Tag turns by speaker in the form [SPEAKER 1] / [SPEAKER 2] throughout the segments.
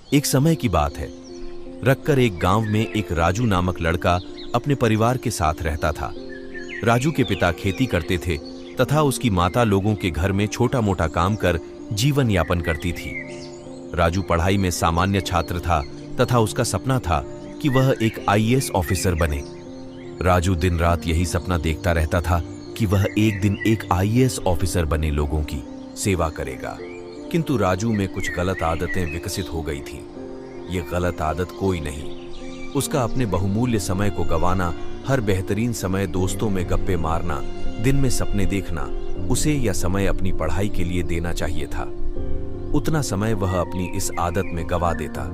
[SPEAKER 1] एक समय की बात है। रखकर एक गांव में एक राजू नामक लड़का अपने परिवार के साथ रहता था। राजू के पिता खेती करते थे तथा उसकी माता लोगों के घर में छोटा मोटा काम कर जीवन यापन करती थी। राजू पढ़ाई में सामान्य छात्र था तथा उसका सपना था कि वह एक आईएएस ऑफिसर बने। राजू दिन रात यही सपना देखता रहता था कि वह एक दिन एक आईएएस ऑफिसर बने, लोगों की सेवा करेगा। किंतु राजू में कुछ गलत आदतें विकसित हो गई थी। ये गलत आदत कोई नहीं, उसका अपने बहुमूल्य समय को गंवाना, हर बेहतरीन समय दोस्तों में गप्पे मारना, दिन में सपने देखना, उसे यह समय अपनी पढ़ाई के लिए देना चाहिए था। उतना समय वह अपनी इस आदत में गंवा देता।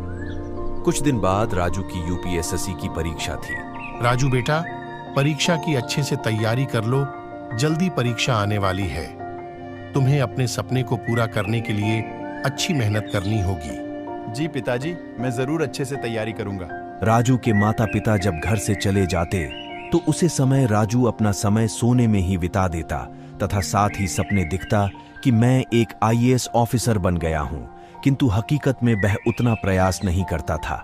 [SPEAKER 1] कुछ दिन बाद राजू की यूपीएससी की परीक्षा थी।
[SPEAKER 2] राजू बेटा, परीक्षा की अच्छे से तैयारी कर लो, जल्दी परीक्षा आने वाली है। तुम्हें अपने सपने को पूरा करने के लिए अच्छी मेहनत करनी होगी।
[SPEAKER 3] जी पिताजी, मैं जरूर अच्छे से तैयारी करूंगा।
[SPEAKER 1] राजू के माता पिता जब घर से चले जाते तो उसे समय राजू अपना समय सोने में ही बिता देता तथा साथ ही सपने दिखता कि मैं एक आईएएस ऑफिसर बन गया हूं, किंतु हकीकत में वह उतना प्रयास नहीं करता था।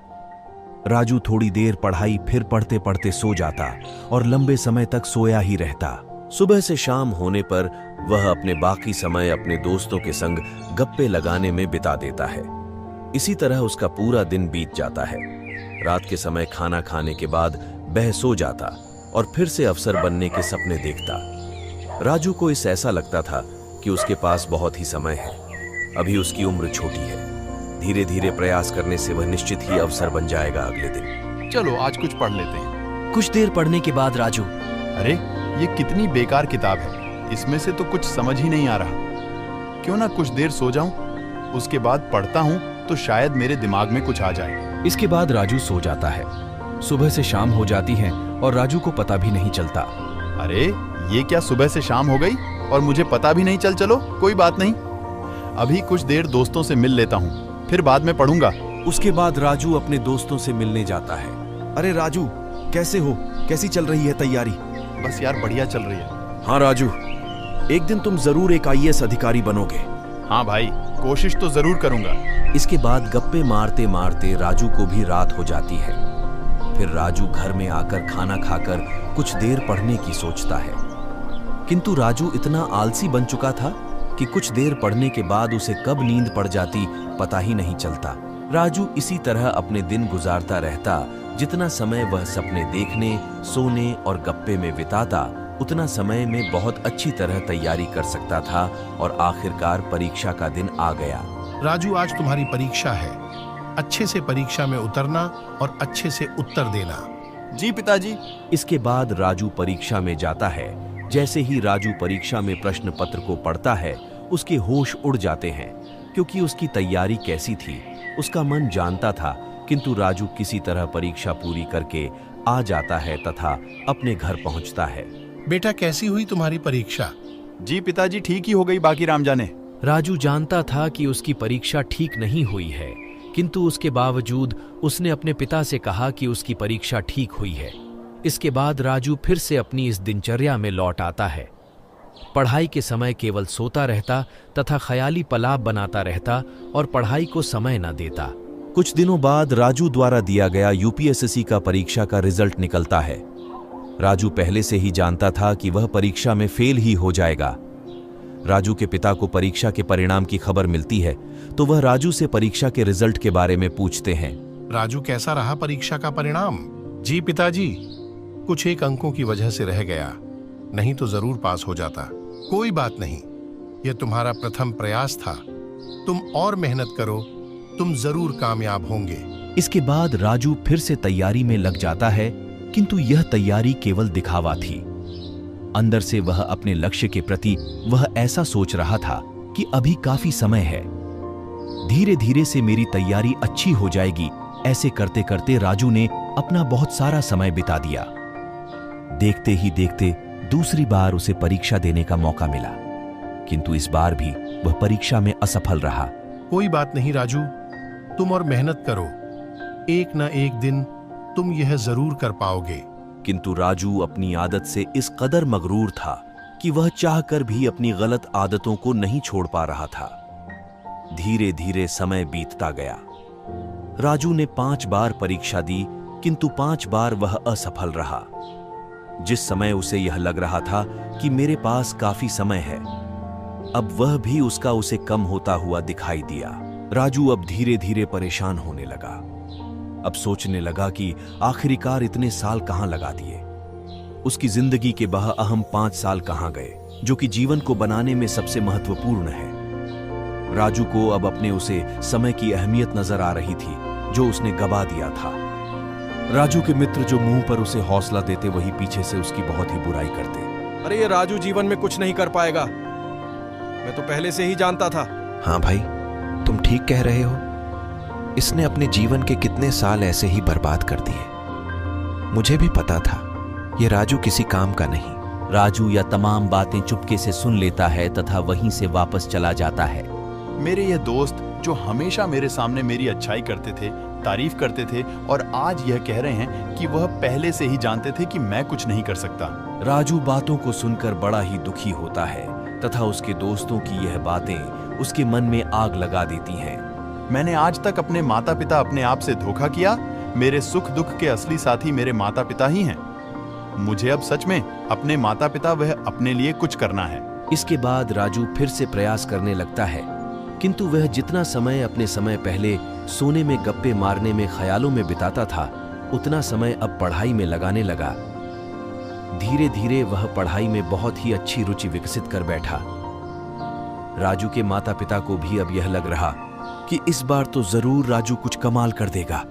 [SPEAKER 1] राजू थोड़ी देर पढ़ाई, फिर पढ़ते पढ़ते सो जाता और लंबे समय तक सोया ही रहता। सुबह से शाम होने पर वह अपने बाकी समय अपने दोस्तों के संग गप्पे लगाने में बिता देता है। इसी तरह उसका पूरा दिन बीत जाता है। रात के समय खाना खाने के बाद वह सो जाता और फिर से अफसर बनने के सपने देखता। राजू को इस ऐसा लगता था कि उसके पास बहुत ही समय है, अभी उसकी उम्र छोटी है। धीरे धीरे प्रयास करने से वह निश्चित ही अफसर बन जाएगा अगले दिन।
[SPEAKER 3] चलो आज कुछ पढ़ लेते हैं।
[SPEAKER 4] कुछ देर पढ़ने के बाद राजू,
[SPEAKER 3] अरे ये कितनी बेकार किताब है, इसमें से तो कुछ समझ ही नहीं आ रहा। क्यों ना कुछ देर सो जाऊं, उसके बाद पढ़ता हूं तो शायद मेरे दिमाग में कुछ आ जाए।
[SPEAKER 4] इसके बाद राजू सो जाता है। सुबह से शाम हो जाती है और राजू को पता भी नहीं चलता।
[SPEAKER 3] अरे ये क्या, सुबह से शाम हो गई और मुझे पता भी नहीं चल। चलो कोई बात नहीं, अभी कुछ देर दोस्तों से मिल लेता हूँ, फिर बाद में पढ़ूंगा।
[SPEAKER 1] उसके बाद राजू अपने दोस्तों से मिलने जाता है। अरे राजू, कैसे हो? कैसी चल रही है तैयारी?
[SPEAKER 3] बस यार बढ़िया चल रही है।
[SPEAKER 1] हाँ राजू, एक दिन तुम जरूर एक आईएएस अधिकारी बनोगे।
[SPEAKER 3] हाँ भाई, कोशिश तो जरूर करूंगा।
[SPEAKER 1] इसके बाद गप्पे मारते मारते राजू को भी रात हो जाती है। फिर राजू घर में आकर खाना खाकर कुछ देर पढ़ने की सोचता है, किंतु राजू इतना आलसी बन चुका था कि कुछ देर पढ़ने के बाद उसे कब नींद पड़ जाती पता ही नहीं चलता। राजू इसी तरह अपने दिन गुजारता रहता। जितना समय वह सपने देखने, सोने और गप्पे में बिताता, उतना समय में बहुत अच्छी तरह तैयारी कर सकता था और आखिरकार परीक्षा का दिन आ गया।
[SPEAKER 2] राजू, आज तुम्हारी परीक्षा है। अच्छे से परीक्षा में उतरना और अच्छे से उत्तर देना।
[SPEAKER 3] जी पिताजी।
[SPEAKER 1] इसके बाद राजू परीक्षा में जाता है। जैसे ही राजू परीक्षा में प्रश्न पत्र को पढ़ता है, उसके होश उड़ जाते हैं, क्योंकि उसकी तैयारी कैसी थी उसका मन जानता था। किंतु राजू किसी तरह परीक्षा पूरी करके आ जाता है तथा अपने घर पहुंचता है।
[SPEAKER 2] बेटा, कैसी हुई तुम्हारी परीक्षा?
[SPEAKER 3] जी पिताजी, ठीक ही हो गई, बाकी राम जाने।
[SPEAKER 4] राजू जानता था कि उसकी परीक्षा ठीक नहीं हुई है, किंतु उसके बावजूद उसने अपने पिता से कहा कि उसकी परीक्षा ठीक हुई है। इसके बाद राजू फिर से अपनी इस दिनचर्या में लौट आता है। पढ़ाई के समय केवल सोता रहता तथा ख्याली पलाप बनाता रहता और पढ़ाई को समय न देता।
[SPEAKER 1] कुछ दिनों बाद राजू द्वारा दिया गया यूपीएससी का परीक्षा का रिजल्ट निकलता है। राजू पहले से ही जानता था कि वह परीक्षा में फेल ही हो जाएगा। राजू के पिता को परीक्षा के परिणाम की खबर मिलती है तो वह राजू से परीक्षा के रिजल्ट के बारे में पूछते हैं।
[SPEAKER 2] राजू, कैसा रहा परीक्षा का परिणाम? जी पिताजी, कुछ एक अंकों की वजह से रह गया, नहीं तो जरूर पास हो जाता। कोई बात नहीं, यह तुम्हारा प्रथम प्रयास था। तुम और मेहनत करो, तुम जरूर कामयाब होंगे।
[SPEAKER 1] इसके बाद राजू फिर से तैयारी में लग जाता है, किंतु यह तैयारी केवल दिखावा थी। अंदर से वह अपने लक्ष्य के प्रति वह ऐसा सोच रहा था कि अभी काफी समय है, धीरे धीरे से मेरी तैयारी अच्छी हो जाएगी। ऐसे करते करते राजू ने अपना बहुत सारा समय बिता दिया। देखते ही देखते दूसरी बार उसे परीक्षा देने का मौका मिला, किंतु इस बार भी वह परीक्षा में असफल रहा।
[SPEAKER 2] कोई बात नहीं राजू, तुम और मेहनत करो, एक न एक दिन तुम यह जरूर कर पाओगे।
[SPEAKER 1] किंतु राजू अपनी आदत से इस कदर मगरूर था कि वह चाहकर भी अपनी गलत आदतों को नहीं छोड़ पा रहा था। धीरे धीरे समय बीतता गया। राजू ने 5 बार परीक्षा दी, किंतु 5 बार वह असफल रहा। जिस समय उसे यह लग रहा था कि मेरे पास काफी समय है, अब वह भी उसका उसे कम होता हुआ दिखाई दिया। राजू अब धीरे धीरे परेशान होने लगा। अब सोचने लगा कि आखिरकार इतने साल कहां लगा दिए। उसकी जिंदगी के वह अहम 5 साल कहां गए, जो कि जीवन को बनाने में सबसे महत्वपूर्ण है। राजू को अब अपने उसे समय की अहमियत नजर आ रही थी, जो उसने गवा दिया था। राजू के मित्र जो मुंह पर उसे हौसला देते, वही पीछे से उसकी बहुत ही बुराई करते।
[SPEAKER 5] अरे ये राजू जीवन में कुछ नहीं कर पाएगा, मैं तो पहले से ही जानता था।
[SPEAKER 6] हाँ भाई, तुम ठीक कह रहे हो। इसने अपने जीवन के कितने साल ऐसे ही बर्बाद कर दिए। मुझे भी पता था ये राजू किसी काम का नहीं।
[SPEAKER 1] राजू यह तमाम बातें चुपके से सुन लेता है तथा वहीं से वापस चला जाता है।
[SPEAKER 3] मेरे ये दोस्त जो हमेशा मेरे सामने मेरी अच्छाई करते थे, तारीफ करते थे, और आज यह कह रहे हैं कि वह पहले से ही जानते थे कि मैं कुछ नहीं कर सकता।
[SPEAKER 1] राजू बातों को सुनकर बड़ा ही दुखी होता है तथा उसके दोस्तों की यह बातें उसके मन में आग लगा देती हैं।
[SPEAKER 3] मैंने आज तक अपने माता पिता अपने आप से धोखा किया। मेरे सुख दुख के असली साथी मेरे माता पिता ही हैं। मुझे अब सच में अपने माता पिता वह अपने लिए कुछ करना है।
[SPEAKER 4] इसके बाद राजू फिर से प्रयास करने लगता है, किंतु वह जितना समय अपने समय पहले सोने में गप्पे मारने में ख्यालों में बिताता था, उतना समय अब पढ़ाई में लगाने लगा। धीरे धीरे वह पढ़ाई में बहुत ही अच्छी रुचि विकसित कर बैठा। राजू के माता पिता को भी अब यह लग रहा कि इस बार तो जरूर राजू कुछ कमाल कर देगा।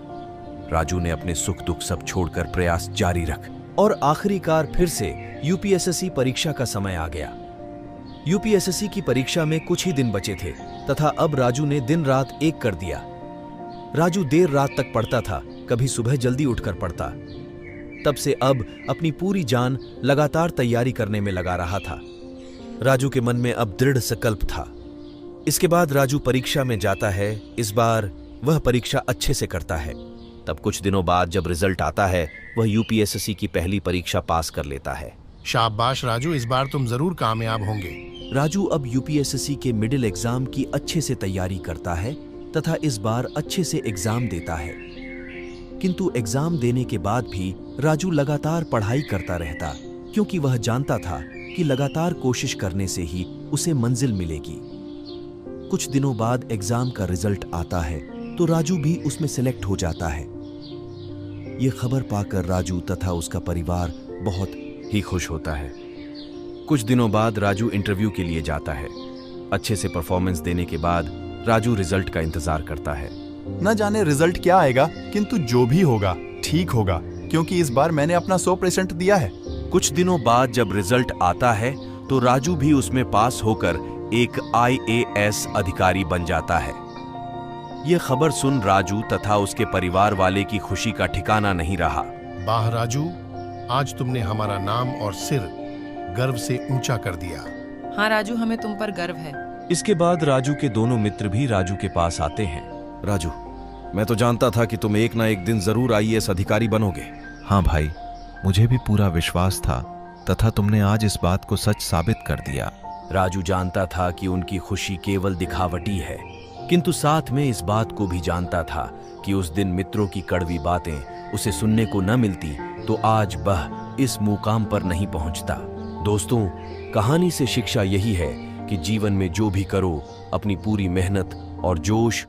[SPEAKER 4] राजू ने अपने सुख दुख सब छोड़कर प्रयास जारी रख और आखिरकार फिर से यूपीएसएससी परीक्षा का समय आ गया। यूपीएसएससी की परीक्षा में कुछ ही दिन बचे थे तथा अब राजू ने दिन रात एक कर दिया। राजू देर रात तक पढ़ता था, कभी सुबह जल्दी उठकर पढ़ता। तब से अब अपनी पूरी जान लगातार तैयारी करने में लगा रहा था। राजू के मन में अब दृढ़ संकल्प था। इसके बाद राजू परीक्षा में जाता है। इस बार वह परीक्षा अच्छे से करता है। तब कुछ दिनों बाद जब रिजल्ट आता है, वह यूपीएसएससी की पहली परीक्षा पास कर लेता है।
[SPEAKER 2] शाबाश राजू, इस बार तुम जरूर कामयाब होंगे।
[SPEAKER 4] राजू अब यूपीएसएससी के मिडिल एग्जाम की अच्छे से तैयारी करता है तथा इस बार अच्छे से एग्जाम देता है। किंतु एग्जाम देने के बाद भी राजू लगातार पढ़ाई करता रहता, क्योंकि वह जानता था कि लगातार कोशिश करने से ही उसे मंजिल मिलेगी। कुछ दिनों बाद एग्जाम का रिजल्ट आता है तो राजू भी उसमें सिलेक्ट हो जाता है। यह खबर पाकर राजू तथा उसका परिवार बहुत ही खुश होता है। कुछ दिनों बाद राजू इंटरव्यू के लिए जाता है। अच्छे से परफॉर्मेंस देने के बाद राजू रिजल्ट का इंतजार करता है।
[SPEAKER 3] न जाने रिजल्ट क्या आएगा, किंतु जो भी होगा ठीक होगा, क्योंकि इस बार मैंने अपना 100% दिया है।
[SPEAKER 1] कुछ दिनों बाद जब रिजल्ट आता है तो राजू भी उसमें पास होकर एक IAS अधिकारी बन जाता है। यह खबर सुन राजू तथा उसके परिवार वाले की खुशी का ठिकाना नहीं रहा।
[SPEAKER 2] वाह राजू, आज तुमने हमारा नाम और सिर गर्व से ऊंचा कर दिया।
[SPEAKER 7] हाँ राजू, हमें तुम पर गर्व है।
[SPEAKER 1] इसके बाद राजू के दोनों मित्र भी राजू के पास आते हैं।
[SPEAKER 5] राजू, मैं तो जानता था कि तुम एक ना एक दिन जरूर IAS अधिकारी बनोगे।
[SPEAKER 6] हाँ भाई, मुझे भी पूरा विश्वास था तथा तुमने आज इस बात को सच साबित कर दिया।
[SPEAKER 4] राजू जानता था कि उनकी खुशी केवल दिखावटी है, किंतु साथ में इस बात को भी जानता था कि उस दिन मित्रों की कड़वी बातें उसे सुनने को न मिलती तो आज वह इस मुकाम पर नहीं पहुंचता। दोस्तों, कहानी से शिक्षा यही है कि जीवन में जो भी करो, अपनी पूरी मेहनत और जोश